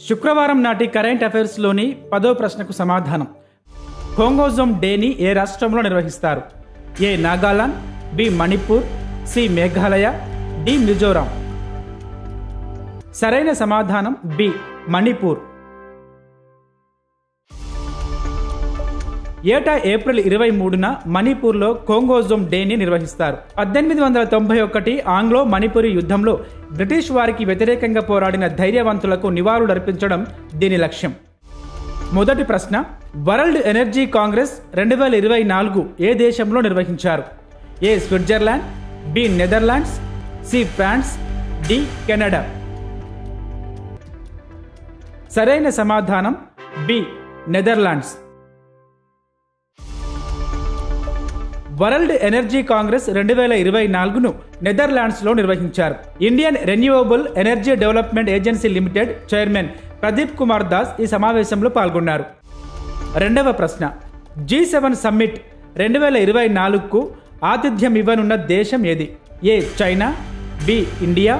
శుక్రవారం నాటి కరెంట్ అఫైర్స్లోని 10వ ప్రశ్నకు సమాధానం. క్రోమోజోమ్ డేని ఏ రాష్ట్రంలో నిర్వహిస్తారు? A Nagaland, B Manipur, C Meghalaya, D Mizoram. సరైన సమాధానం బి మణిపూర్. ఏటా ఏప్రిల్ 23న మణిపూర్లో క్రోమోజోమ్ డేని నిర్వహిస్తారు. 1891 ఆంగ్లో మణిపురి యుద్ధంలో బ్రిటిష్ వారికి వ్యతిరేకంగా పోరాడిన ధైర్యవంతులకు నివాళులర్పించడం దీని లక్ష్యం. మొదటి ప్రశ్న, వరల్డ్ ఎనర్జీ కాంగ్రెస్ 2024 ఏ దేశంలో నిర్వహించారు? A Switzerland, B Netherlands, C France, D Canada. సరైన సమాధానం B Netherlands. World Energy Congress 2024ను నెదర్లాండ్స్లో నిర్వహించారు. Indian Renewable Energy Development Agency Limited chairman Pradeep Kumar Das ఈ సమావేశంలో పాల్గొన్నారు. రెండవ ప్రశ్న, G7 సమ్మిట్ 2024కు ఆతిథ్యం ఇవ్వనున్న దేశం ఏది? A China, B India,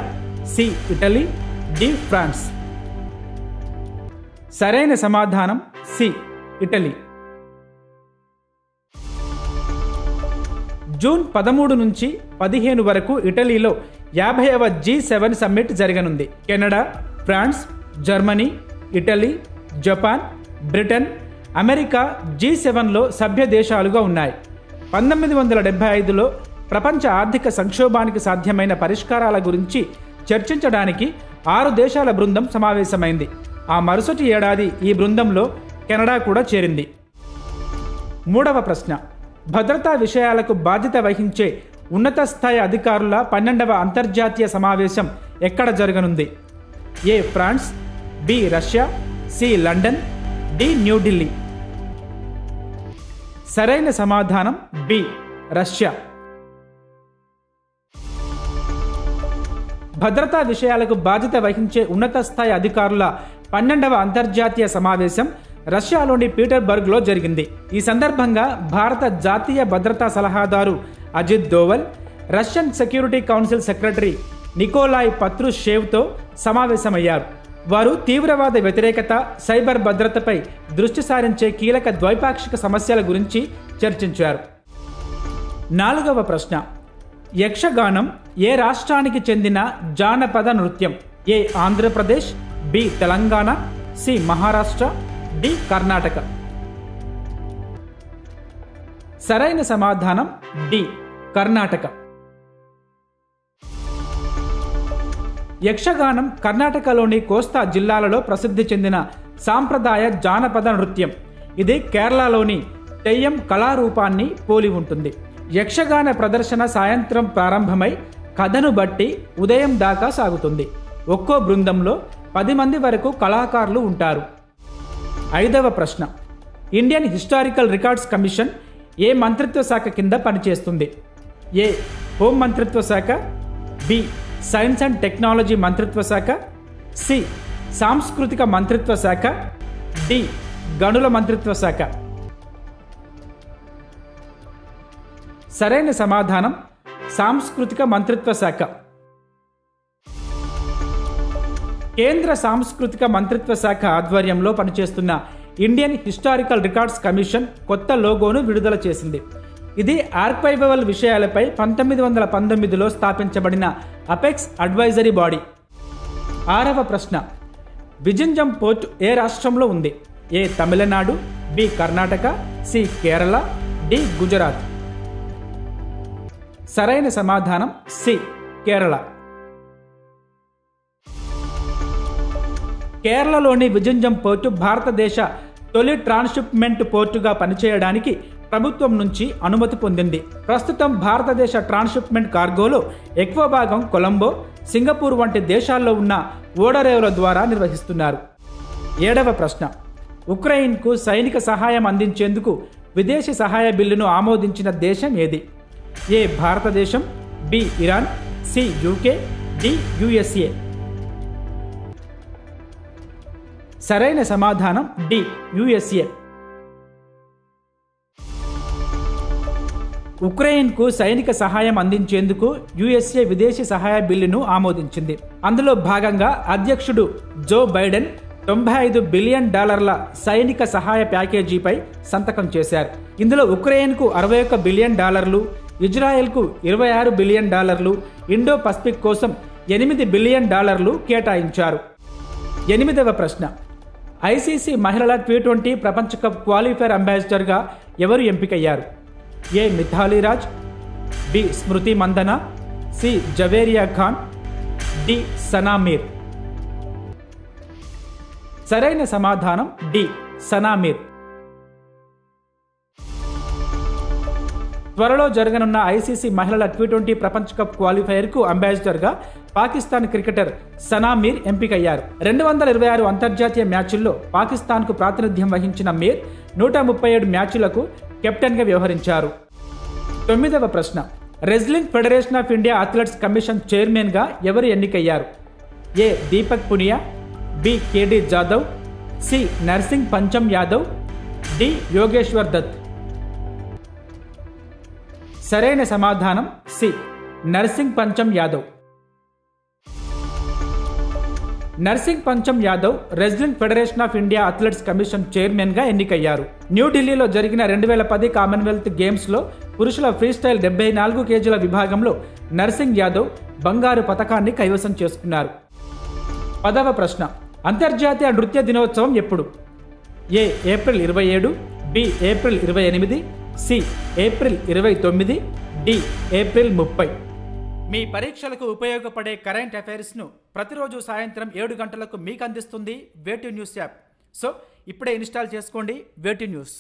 C Italy, D France. సరైన సమాధానం సి ఇటలీ. జూన్ 13 నుంచి 15 వరకు ఇటలీలో 50వ G7 సమ్మిట్ జరగనుంది. Canada, France, Germany, Italy, Japan, Britain, America G7లో సభ్య దేశాలుగా ఉన్నాయి. 1975లో ప్రపంచ ఆర్థిక సంక్షోభానికి సాధ్యమైన పరిష్కారాల గురించి చర్చించడానికి 6 దేశాల బృందం సమావేశమైంది. ఆ మరుసటి ఏడాది ఈ బృందంలో కెనడా కూడా చేరింది. మూడవ ప్రశ్న, భద్రతా విషయాలకు బాధ్యత వహించే ఉన్నత స్థాయి అధికారుల 12వ అంతర్జాతీయ సమావేశం ఎక్కడ జరగనుంది? A France, B Russia, C London, D New Delhi. సరైన సమాధానం బి రష్యా. భద్రతా విషయాలకు బాధ్యత వహించే ఉన్నత స్థాయి అధికారుల 12వ అంతర్జాతీయ సమావేశం రష్యాలోని పీటర్బర్గ్లో జరిగింది. ఈ సందర్భంగా భారత జాతీయ భద్రతా సలహాదారు Ajit Doval, Russian Security Council secretary Nikolai పత్రుషేవ్తో సమావేశమయ్యారు. వారు తీవ్రవాద వ్యతిరేకత, సైబర్ భద్రతపై దృష్టి సారించే కీలక ద్వైపాక్షిక సమస్యల గురించి చర్చించారు. నాలుగవ ప్రశ్న, యక్షగానం ఏ రాష్ట్రానికి చెందిన జానపద నృత్యం? A Andhra Pradesh, B Telangana, C Maharashtra, D Karnataka. సరైన సమాధానం డి కర్ణాటక. యక్షగానం కర్ణాటకలోని కోస్తా జిల్లాలలో ప్రసిద్ధి చెందిన సాంప్రదాయ జానపద నృత్యం. ఇది కేరళలోని తెయ్యం కళారూపాన్ని పోలి ఉంటుంది. యక్షగాన ప్రదర్శన సాయంత్రం ప్రారంభమై కథను బట్టి ఉదయం దాకా సాగుతుంది. ఒక్కో బృందంలో 10 మంది వరకు కళాకారులు ఉంటారు. ఐదవ ప్రశ్న, ఇండియన్ హిస్టారికల్ రికార్డ్స్ కమిషన్ ఏ మంత్రిత్వ శాఖ కింద పనిచేస్తుంది? ఏ హోం మంత్రిత్వ శాఖ, బి సైన్స్ అండ్ టెక్నాలజీ మంత్రిత్వ శాఖ, సి సాంస్కృతిక మంత్రిత్వ శాఖ, డి గనుల మంత్రిత్వ శాఖ. సరైన సమాధానం సాంస్కృతిక మంత్రిత్వ శాఖ. కేంద్ర సాంస్కృతిక మంత్రిత్వ శాఖ ఆధ్వర్యంలో పనిచేస్తున్న ఇండియన్ హిస్టారికల్ రికార్డ్స్ కమిషన్ కొత్త లోగోను విడుదల చేసింది. ఇది ఆర్కైవల్ విషయాలపై 1919లో స్థాపించబడిన అపెక్స్ అడ్వైజరీ బాడీ. ఆరవ ప్రశ్న, విజింజం పోర్ట్ ఏ రాష్ట్రంలో ఉంది? A Tamil Nadu, B Karnataka, C Kerala, D Gujarat. సరైన సమాధానం సి కేరళ. కేరళలోని విజింజం పోర్టు భారతదేశ తొలి ట్రాన్స్షిప్మెంట్ పోర్టుగా పనిచేయడానికి ప్రభుత్వం నుంచి అనుమతి పొందింది. ప్రస్తుతం భారతదేశ ట్రాన్స్షిప్మెంట్ కార్గోలో ఎక్కువ భాగం కొలంబో, సింగపూర్ వంటి దేశాల్లో ఉన్న ఓడరేవుల ద్వారా నిర్వహిస్తున్నారు. ఏడవ ప్రశ్న, ఉక్రెయిన్కు సైనిక సహాయం అందించేందుకు విదేశీ సహాయ బిల్లును ఆమోదించిన దేశం ఏది? ఏ భారతదేశం, B Iran, C UK, D USA. సరైన సమాధానం డి యుఎస్ఏ. ఉక్రెయిన్కు సైనిక సహాయం అందించేందుకు యుఎస్ఏ విదేశీ సహాయ బిల్లును ఆమోదించింది. అందులో భాగంగా అధ్యక్షుడు జో బైడెన్ $95 బిలియన్ సైనిక సహాయ ప్యాకేజీపై సంతకం చేశారు. ఇందులో ఉక్రెయిన్కు $61 బిలియన్, ఇజ్రాయెల్కు $26 బిలియన్, ఇండో పసిఫిక్ కోసం $8 బిలియన్ కేటాయించారు. 8వ ప్రశ్న, ఐసీసీ మహిళల T20 ప్రపంచ కప్ క్వాలిఫైర్ అంబాసిడర్గా ఎవరు ఎంపికయ్యారు? ఏ మిథాలీ రాజ్, బి స్మృతి మందన, సి జవేరియా ఖాన్, డి సనా మీర్. సరైన సమాధానం డి సనా మీర్. త్వరలో జరగనున్న ఐసీసీ మహిళల T20 ప్రపంచ కప్ క్వాలిఫైయర్కు అంబాసిడర్గా పాకిస్తాన్ క్రికెటర్ సనా మీర్ ఎంపికయ్యారు. 226 అంతర్జాతీయ మ్యాచ్ల్లో పాకిస్తాన్కు ప్రాతినిధ్యం వహించిన మీర్ 137 మ్యాచ్లకు కెప్టెన్గా వ్యవహరించారు. 9వ ప్రశ్న, Wrestling Federation of India Athletes Commission చైర్మన్గా ఎవరు ఎన్నికయ్యారు? A Deepak Punia, B KD Jadhav, C Narsingh Pancham Yadav, D Yogeshwar Dutt. సరైన సమాధానం C Narsingh Pancham Yadav. Narsingh Pancham Yadav Wrestling Federation of India Athletes Commission చైర్మన్గా ఎన్నికయ్యారు. న్యూఢిల్లీలో జరిగిన 2010 కామన్వెల్త్ గేమ్స్లో పురుషుల ఫ్రీస్టైల్ 74 కేజీల విభాగంలో నర్సింగ్ యాదవ్ బంగారు పతకాన్ని కైవసం చేసుకున్నారు. 10వ ప్రశ్న, అంతర్జాతీయ నృత్య దినోత్సవం ఎప్పుడు? A April 27, B April 28, C April 29, D April 30. మీ పరీక్షలకు ఉపయోగపడే కరెంట్ అఫైర్స్ను ప్రతిరోజు సాయంత్రం 7 గంటలకు మీకు అందిస్తుంది వేటు న్యూస్ యాప్. సో ఇప్పుడే ఇన్స్టాల్ చేసుకోండి వేటు న్యూస్.